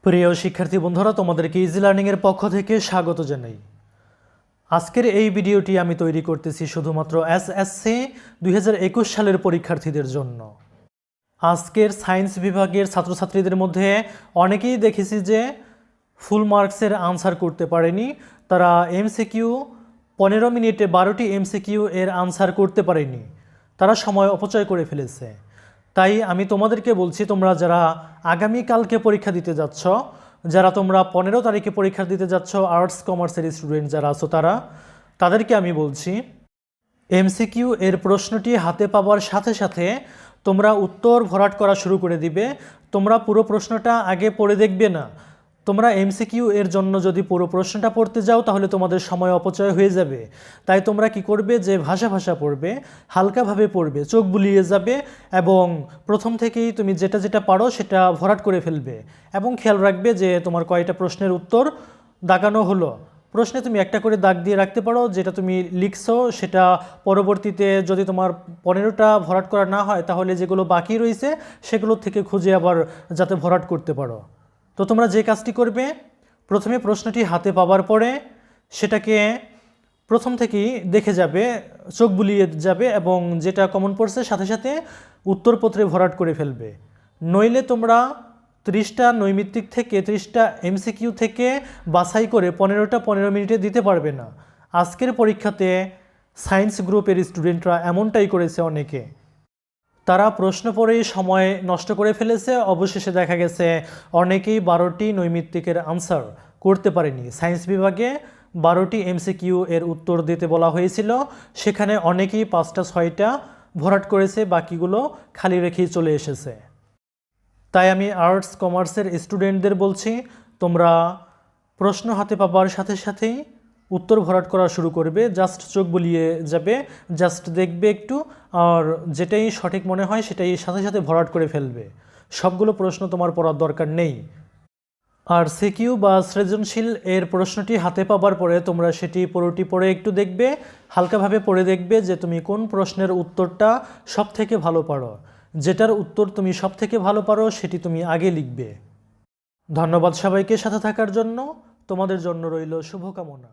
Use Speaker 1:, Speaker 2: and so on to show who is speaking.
Speaker 1: প্রিয় শিক্ষার্থী বন্ধুরা, তোমাদেরকে ইজি লার্নিং এর পক্ষ থেকে স্বাগত জানাই। আজকের এই ভিডিওটি আমি তৈরি করতেছি শুধুমাত্র এসএসসি 2021 সালের পরীক্ষার্থীদের জন্য। আজকের সায়েন্স বিভাগের ছাত্রছাত্রীদের মধ্যে অনেকেই দেখেছি যে ফুল মার্কসের আনসার করতে পারেনি। তারা এমসিকিউ 15 মিনিটে 12টি এমসিকিউ এর আনসার করতে পারেনি, তারা সময় অপচয় করে ফেলেছে। তাই আমি তোমাদেরকে বলছি, তোমরা যারা আগামীকালকে পরীক্ষা দিতে যাচ্ছ, যারা তোমরা 15 তারিখে পরীক্ষা দিতে যাচ্ছ, আর্টস কমার্সের স্টুডেন্ট যারা আছো তাদেরকে আমি বলছি, এমসিকিউ এর প্রশ্নটি হাতে পাওয়ার সাথে সাথে তোমরা উত্তর ভরাট করা শুরু করে দিবে। তোমরা পুরো প্রশ্নটা আগে পড়ে দেখবে না। তোমরা এমসিকিউ এর জন্য যদি পুরো প্রশ্নটা পড়তে যাও তাহলে তোমাদের সময় অপচয় হয়ে যাবে। তাই তোমরা কি করবে, যে ভাষা পড়বে, হালকাভাবে পড়বে, চোখ বুলিয়ে যাবে এবং প্রথম থেকেই তুমি যেটা পারো সেটা ভরাট করে ফেলবে এবং খেয়াল রাখবে যে তোমার কয়টা প্রশ্নের উত্তর দাগানো হলো। প্রশ্নে তুমি একটা করে দাগ দিয়ে রাখতে পারো, যেটা তুমি লিখছো সেটা পরবর্তীতে যদি তোমার 15টা ভরাট করা না হয় তাহলে যেগুলো বাকি রয়েছে সেগুলো থেকে খুঁজে আবার যাতে ভরাট করতে পারো। তো তোমরা যে কাজটি করবে, প্রথমে প্রশ্নটি হাতে পাওয়ার পরে সেটাকে প্রথম থেকেই দেখে যাবে, চোখ বুলিয়ে যাবে এবং যেটা কমন পড়ছে সাথে সাথে উত্তরপত্রে ভরাট করে ফেলবে। নইলে তোমরা 30টা নৈমিত্তিক থেকে 30টা এমসিকিউ থেকে বাছাই করে 15টা 15 মিনিটে দিতে পারবে না। আজকের পরীক্ষাতে সায়েন্স গ্রুপের স্টুডেন্টরা এমনটাই করেছে অনেকে। তারা প্রশ্ন পড়েই সময় নষ্ট করে ফেলেছে। অবশেষে দেখা গেছে অনেকেই 12টি নৈমিত্তিকের আনসার করতে পারেনি। সায়েন্স বিভাগে 12টি এমসিকিউ এর উত্তর দিতে বলা হয়েছিল, সেখানে অনেকেই 5টা 6টা ভরাট করেছে, বাকিগুলো খালি রেখেই চলে এসেছে। তাই আমি আর্টস কমার্সের স্টুডেন্টদের বলছি, তোমরা প্রশ্ন হাতে পাওয়ার সাথে সাথেই উত্তর ভরাট করা শুরু করবে। জাস্ট চোখ বুলিয়ে যাবে, জাস্ট দেখবে একটু, আর যেটাই সঠিক মনে হয় সেটাই সাথে সাথে ভরাট করে ফেলবে। সবগুলো প্রশ্ন তোমার পড়ার দরকার নেই। আর সিকিউ বা সৃজনশীল এর প্রশ্নটি হাতে পাওয়ার পরে তোমরা সেটি পুরোটি পড়ে একটু দেখবে, হালকাভাবে পড়ে দেখবে যে তুমি কোন প্রশ্নের উত্তরটা সব থেকে ভালো পারো। যেটার উত্তর তুমি সব থেকে ভালো পারো সেটি তুমি আগে লিখবে। ধন্যবাদ সবাইকে সাথে থাকার জন্য। তোমাদের জন্য রইল শুভকামনা।